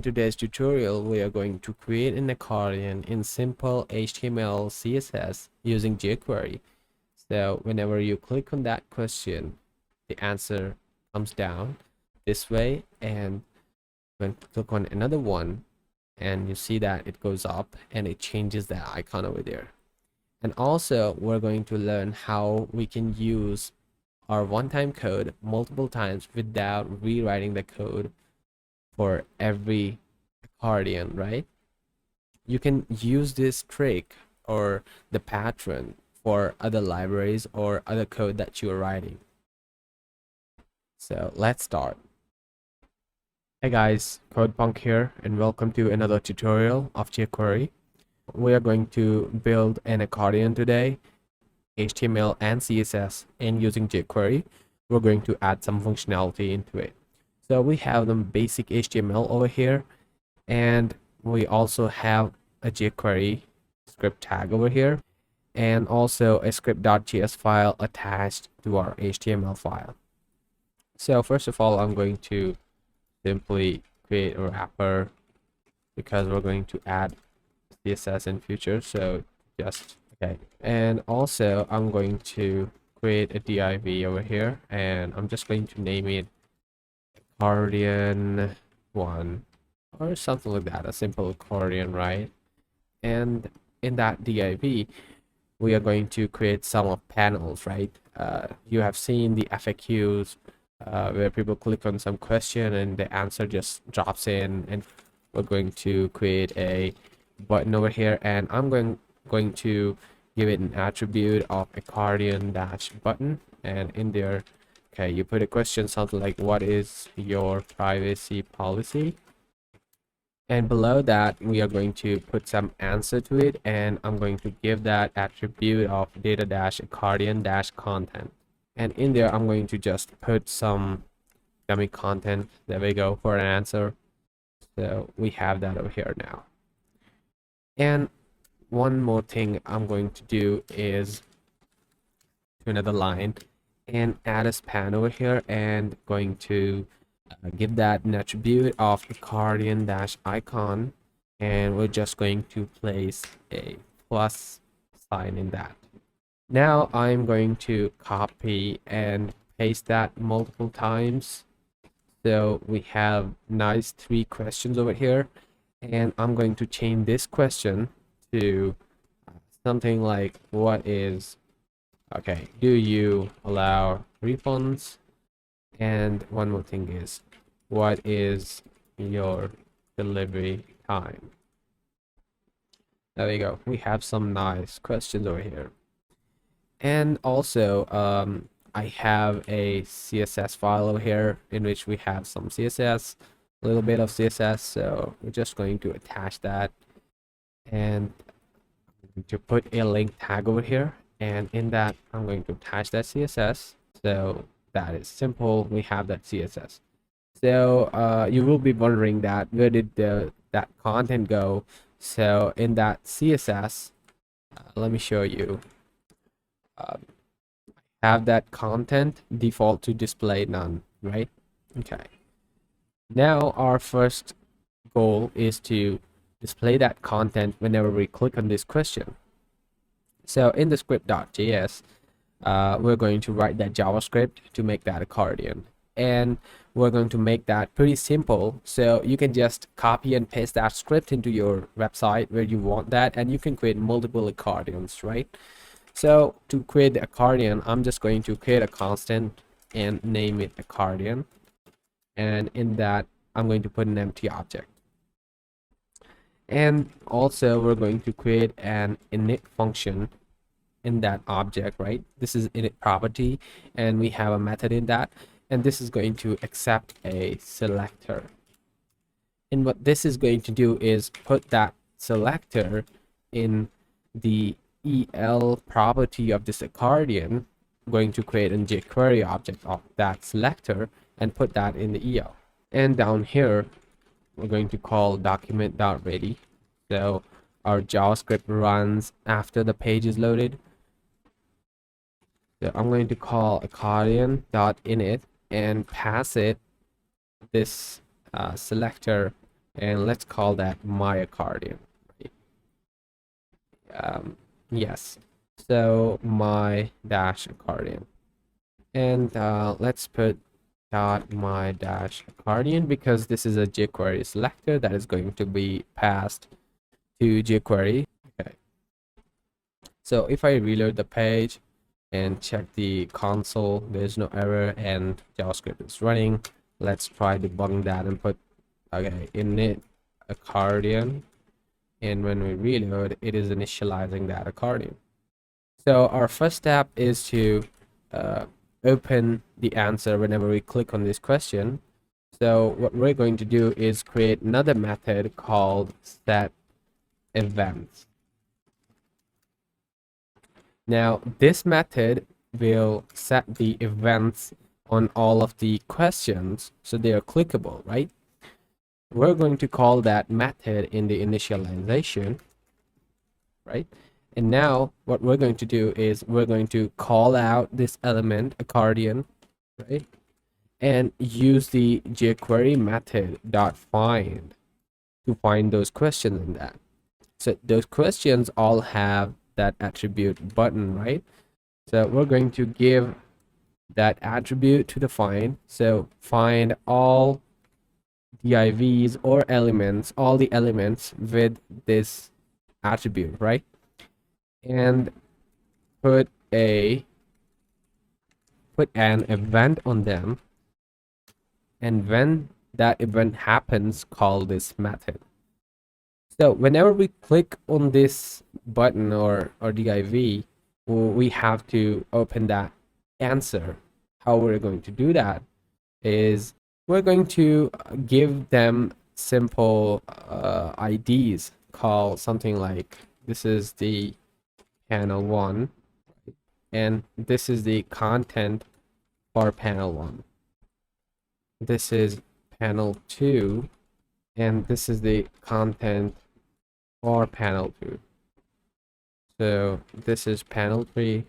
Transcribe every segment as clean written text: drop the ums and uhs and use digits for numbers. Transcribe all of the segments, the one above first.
today's tutorial, we are going to create an accordion in simple HTML CSS using jQuery. So whenever you click on that question, the answer comes down this way, and when you click on another one, and you see that it goes up and it changes the icon over there. And also we're going to learn how we can use our one-time code multiple times without rewriting the code for every accordion, right? You can use this trick or the pattern for other libraries or other code that you are writing. So let's start. Hey guys, Codepunk here, and welcome to another tutorial of jQuery. We are going to build an accordion today, HTML and CSS, and using jQuery, we're going to add some functionality into it. So we have the basic HTML over here, and we also have a jQuery script tag over here, and also a script.js file attached to our HTML file. So first of all, I'm going to simply create a wrapper because we're going to add CSS in future. So just okay, and also I'm going to create a div over here, and I'm just going to name it accordion 1 or something like that, a simple accordion, right? And in that div we are going to create some of panels, right? You have seen the FAQs where people click on some question and the answer just drops in, and we're going to create a button over here, and I'm going to give it an attribute of accordion dash button, and in there, okay, you put a question something like what is your privacy policy, and below that we are going to put some answer to it, and I'm going to give that attribute of data dash accordion dash content, and in there I'm going to just put some dummy content. There we go for an answer. So we have that over here now. And one more thing I'm going to do is to another line and add a span over here, and going to give that an attribute of accordion dash icon, and we're just going to place a plus sign in that. Now I'm going to copy and paste that multiple times. So we have nice 3 questions over here, and I'm going to change this question to something like what is, okay, do you allow refunds, and one more thing is what is your delivery time. There we go, we have some nice questions over here. And also I have a CSS file over here in which we have some CSS, a little bit of CSS, so we're just going to attach that, and to put a link tag over here, and in that I'm going to attach that CSS. So that is simple, we have that CSS. So you will be wondering that where did that content go. So in that CSS, let me show you. Have that content default to display none, right? Okay, now our first goal is to display that content whenever we click on this question. So in the script.js, we're going to write that JavaScript to make that accordion, and we're going to make that pretty simple. So you can just copy and paste that script into your website where you want that, and you can create multiple accordions, right? So to create the accordion, I'm just going to create a constant and name it accordion, and in that I'm going to put an empty object. And also we're going to create an init function in that object, right? This is init property, and we have a method in that, and this is going to accept a selector. And what this is going to do is put that selector in the EL property of this accordion. I'm going to create a jQuery object of that selector and put that in the EL. And down here we're going to call document.ready. So our JavaScript runs after the page is loaded. So I'm going to call accordion.init and pass it this selector and let's call that my accordion. Yes, so my dash accordion, and let's put dot my dash accordion because this is a jQuery selector that is going to be passed to jQuery. Okay, so if I reload the page and check the console, there's no error and JavaScript is running. Let's try debugging that and put init accordion, and when we reload, it is initializing that accordion. So our first step is to open the answer whenever we click on this question. So what we're going to do is create another method called set events. Now this method will set the events on all of the questions so they are clickable, right? We're going to call that method in the initialization, right? And now what we're going to do is we're going to call out this element accordion, right? And use the jQuery method dot find to find those questions in that. So those questions all have that attribute button, right? So we're going to give that attribute to the find. So find all divs or elements, all the elements with this attribute, right? And put an event on them, and when that event happens, call this method. So whenever we click on this button or div, we have to open that answer. How we're going to do that is we're going to give them simple IDs, call something like this is the panel 1 and this is the content for panel 1. This is panel 2 and this is the content for panel 2. So this is panel 3,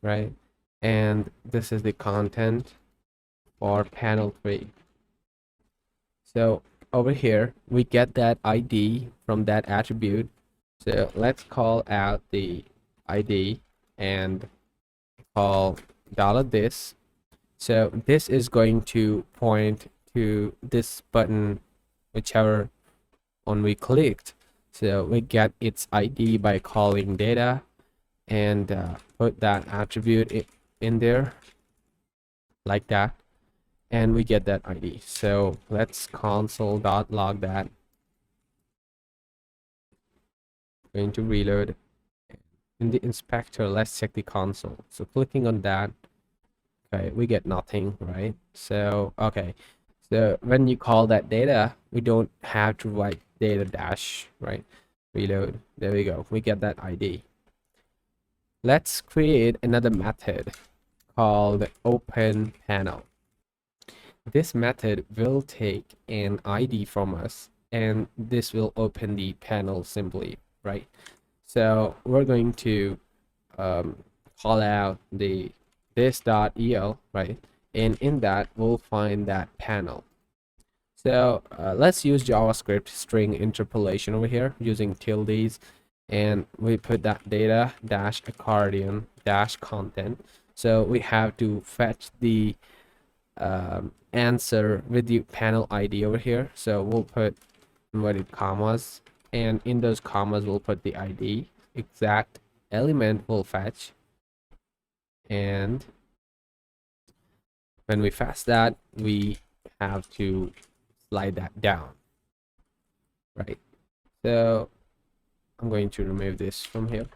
right? And this is the content for panel 3. So over here we get that ID from that attribute. So let's call out the ID and call $this. So this is going to point to this button, whichever one we clicked. So we get its ID by calling data and put that attribute in there like that, and we get that ID. So let's console.log that. Going to reload. In the inspector, let's check the console. So clicking on that, okay, we get nothing, right? So okay, so when you call that data, we don't have to write data dash, right? Reload. There we go, we get that ID. Let's create another method called open panel. This method will take an ID from us and this will open the panel simply, right? So we're going to call out the this.el, right? And in that we'll find that panel. So let's use JavaScript string interpolation over here using tildes, and we put that data dash accordion dash content. So we have to fetch the answer with the panel ID over here. So we'll put inverted commas, and in those commas we'll put the ID, exact element will fetch, and when we fetch that we have to slide that down, right? So I'm going to remove this from here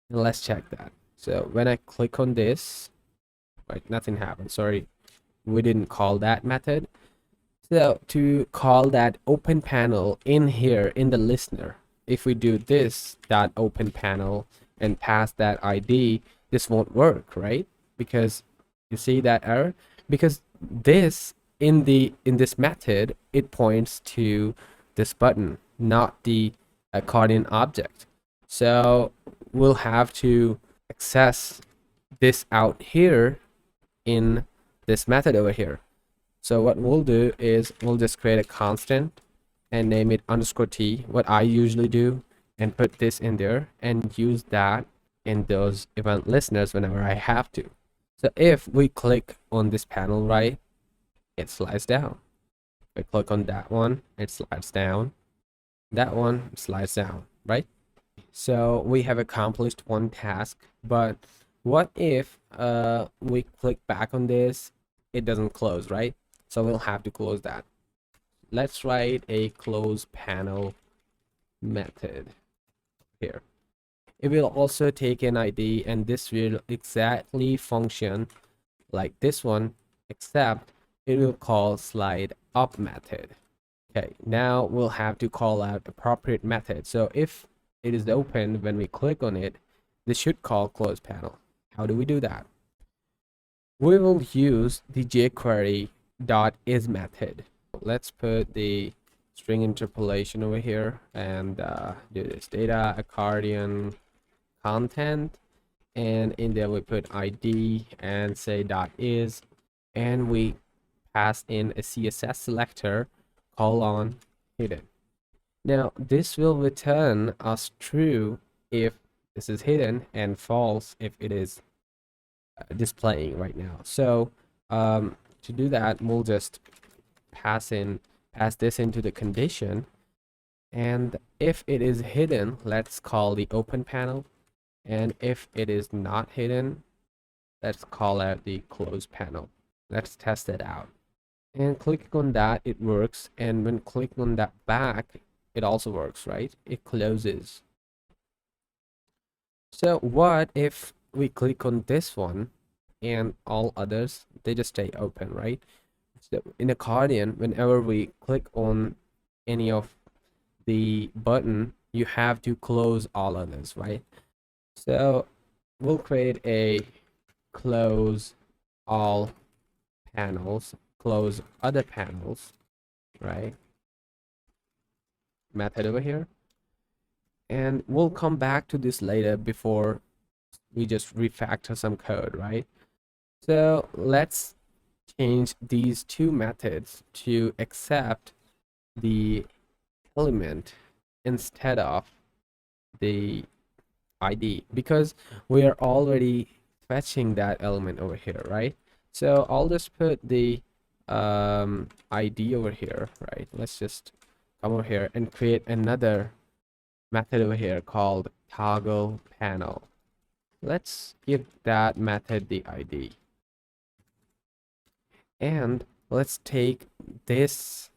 and let's check that. So when I click on this, right, nothing happened. Sorry, we didn't call that method. So to call that open panel in here in the listener, if we do this dot open panel and pass that ID, this won't work, right? Because you see that error, because this in this method it points to this button, not the accordion object. So we'll have to access this out here in this method over here. So what we'll do is we'll just create a constant and name it _t, what I usually do, and put this in there and use that in those event listeners whenever I have to. So if we click on this panel, right, it slides down. If I click on that one, it slides down. That one slides down, right? So we have accomplished one task, but what if we click back on this, it doesn't close, right? So we'll have to close that. Let's write a close panel method here. It will also take an ID, and this will exactly function like this one, except it will call slide up method. Okay, now we'll have to call out appropriate method. So if it is open when we click on it, this should call close panel. How do we do that? We will use the jQuery .is method. Let's put the string interpolation over here and do this data accordion content, and in there we put ID and say .is, and we pass in a CSS selector colon hidden. Now this will return us true if this is hidden and false if it is displaying right now. So to do that, we'll just pass this into the condition, and if it is hidden, let's call the open panel, and if it is not hidden, let's call out the close panel. Let's test it out. And clicking on that, it works, and when clicking on that back, it also works, right? It closes. So what if we click on this one and all others, they just stay open, right? So in accordion, whenever we click on any of the button, you have to close all others, right? So we'll create a close all panels, close other panels, right, method over here, and we'll come back to this later before we just refactor some code, right? So let's change these two methods to accept the element instead of the ID, because we are already fetching that element over here, right? So I'll just put the ID over here, right? Let's just come over here and create another method over here called toggle panel. Let's give that method the ID, and let's take this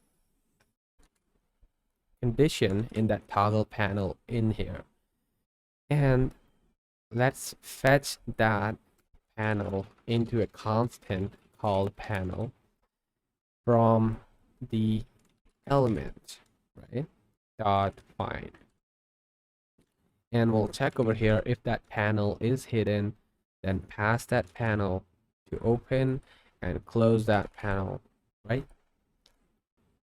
condition in that toggle panel in here, and let's fetch that panel into a constant called panel from the element, right, dot find, and we'll check over here if that panel is hidden, then pass that panel to open and close that panel, right?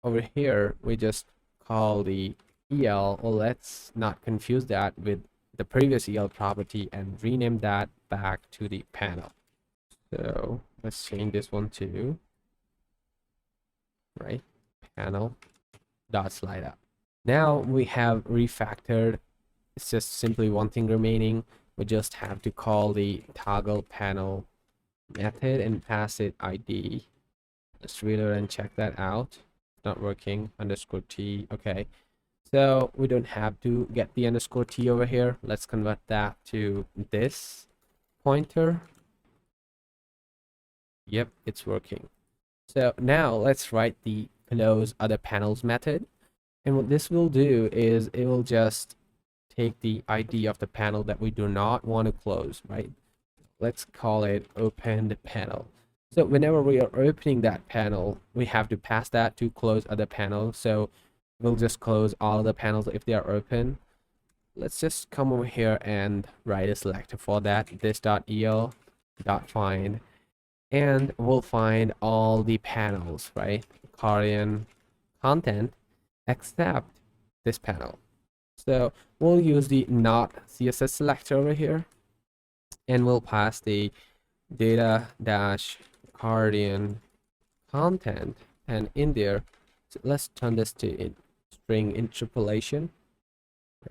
Over here we just call the el, or let's not confuse that with the previous el property, and rename that back to the panel. So let's change this one to, right, panel dot slide up. Now we have refactored. It's just simply one thing remaining. We just have to call the toggle panel method and pass it ID. Let's reload and check that out. It's not working. _t. Okay, so we don't have to get the _t over here. Let's convert that to this pointer. Yep, it's working. So now let's write the close other panels method, and what this will do is it will just take the ID of the panel that we do not want to close, right? Let's call it opened panel. So whenever we are opening that panel, we have to pass that to close other panels. So we'll just close all the panels if they are open. Let's just come over here and write a selector for that, this.el .find, and we'll find all the panels, right? Accordion content except this panel. So we'll use the not CSS selector over here, and we'll pass the data dash accordion content, and in there, so let's turn this to string interpolation,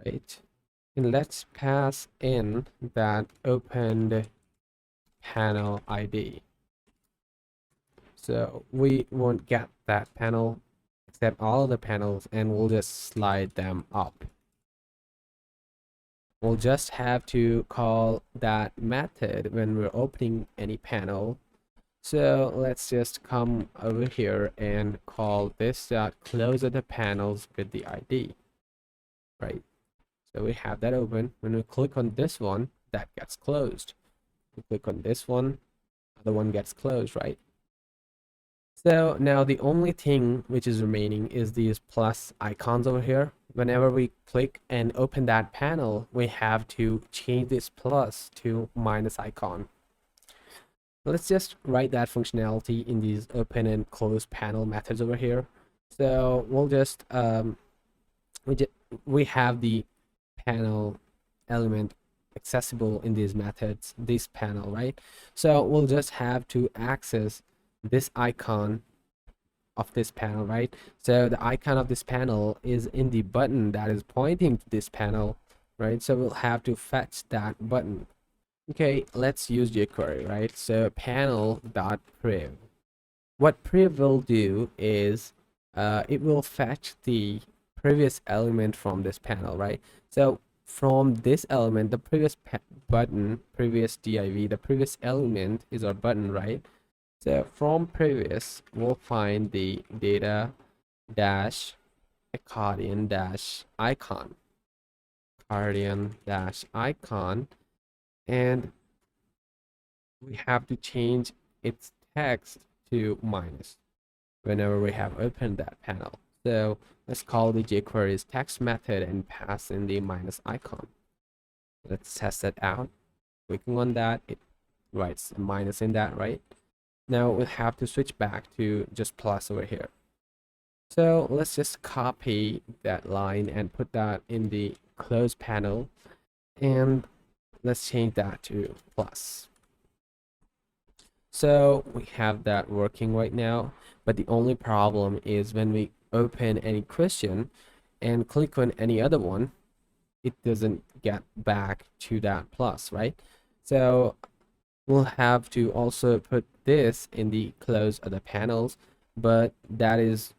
right? And let's pass in that opened panel ID. So we won't get that panel except all of the panels, and we'll just slide them up. We'll just have to call that method when we're opening any panel. So let's just come over here and call this dot close of the panels with the ID, right? So we have that open. When we click on this one, that gets closed. We click on this one, other one gets closed, right? So now the only thing which is remaining is these plus icons over here. Whenever we click and open that panel, we have to change this plus to minus icon. Let's just write that functionality in these open and close panel methods over here. So we'll just we have the panel element accessible in these methods, this panel, right? So we'll just have to access this icon of this panel, right? So the icon of this panel is in the button that is pointing to this panel, right? So we'll have to fetch that button. Okay, let's use jQuery, right? So panel.priv. What priv will do is it will fetch the previous element from this panel, right? So from this element, the previous button, previous div, the previous element is our button, right? So from previous, we'll find the data dash accordion dash icon, accordion dash icon, and we have to change its text to minus whenever we have opened that panel. So let's call the jQuery's text method and pass in the minus icon. Let's test that out. Clicking on that, it writes a minus in that, right? Now we'll have to switch back to just plus over here. So let's just copy that line and put that in the close panel, and let's change that to plus. So we have that working right now, but the only problem is when we open any question and click on any other one, it doesn't get back to that plus, right? So we'll have to also put this in the close of the panels, but that is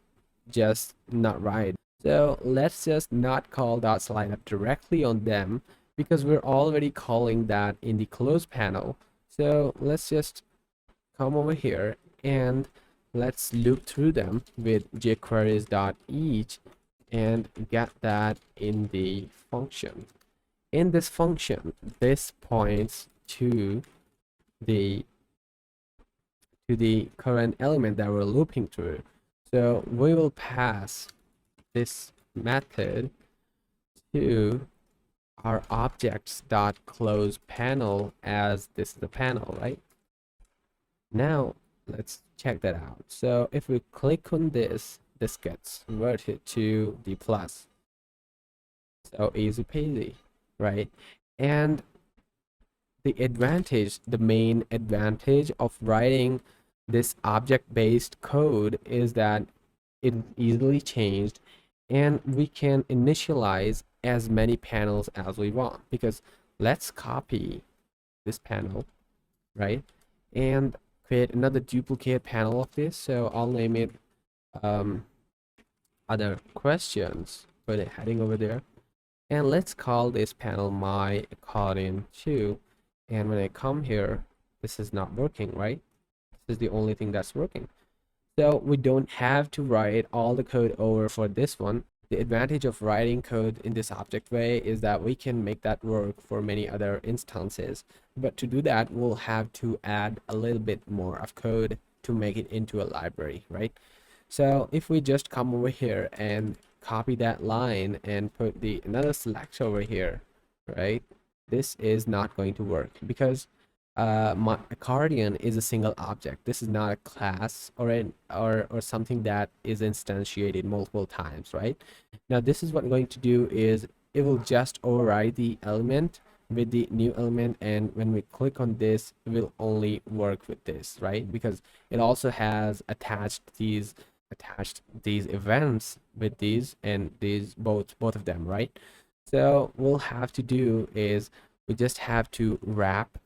just not right. So let's just not call dot slide up directly on them, because we're already calling that in the close panel. So let's just come over here and let's loop through them with jQueries.each and get that in the function. In this function, this points to the current element that we're looping through. So we will pass this method to our objects.close panel as this is the panel, right? Now let's check that out. So if we click on this, this gets converted to the plus. So easy peasy, right? And the main advantage of writing this object-based code is that it's easily changed, and we can initialize as many panels as we want. Because let's copy this panel, right, and create another duplicate panel of this. So I'll name it other questions, put a heading over there, and let's call this panel my accordion 2. And when I come here, this is not working, right? This is the only thing that's working. So we don't have to write all the code over for this one. The advantage of writing code in this object way is that we can make that work for many other instances. But to do that, we'll have to add a little bit more of code to make it into a library, right? So if we just come over here and copy that line and put the another select over here, right? This is not going to work because my accordion is a single object. This is not a class or something that is instantiated multiple times, right? Now this is what I'm going to do is it will just override the element with the new element, and when we click on this, it will only work with this, right? Because it also has attached these events with these, and these both of them, right? So what we'll have to do is we just have to wrap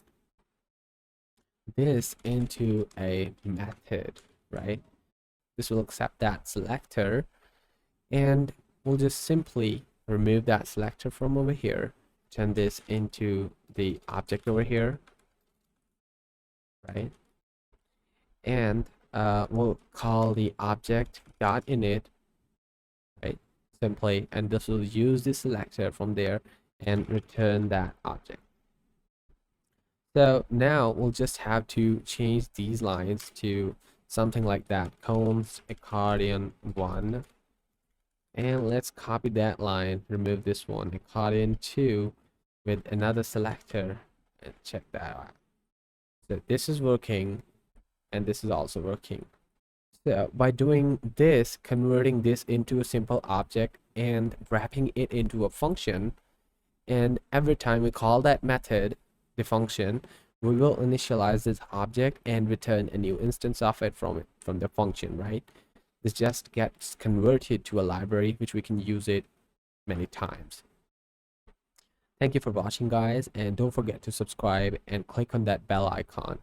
this into a method, right? This will accept that selector, and we'll just simply remove that selector from over here, turn this into the object over here, right? And we'll call the object dot init, right? Simply, and this will use the selector from there and return that object. So now we'll just have to change these lines to something like that, const accordion 1, and let's copy that line, remove this one, accordion 2 with another selector, and check that out. So this is working, and this is also working. So by doing this, converting this into a simple object and wrapping it into a function, and every time we call that method, the function, we will initialize this object and return a new instance of it from the function, right? This just gets converted to a library which we can use it many times. Thank you for watching, guys, and don't forget to subscribe and click on that bell icon.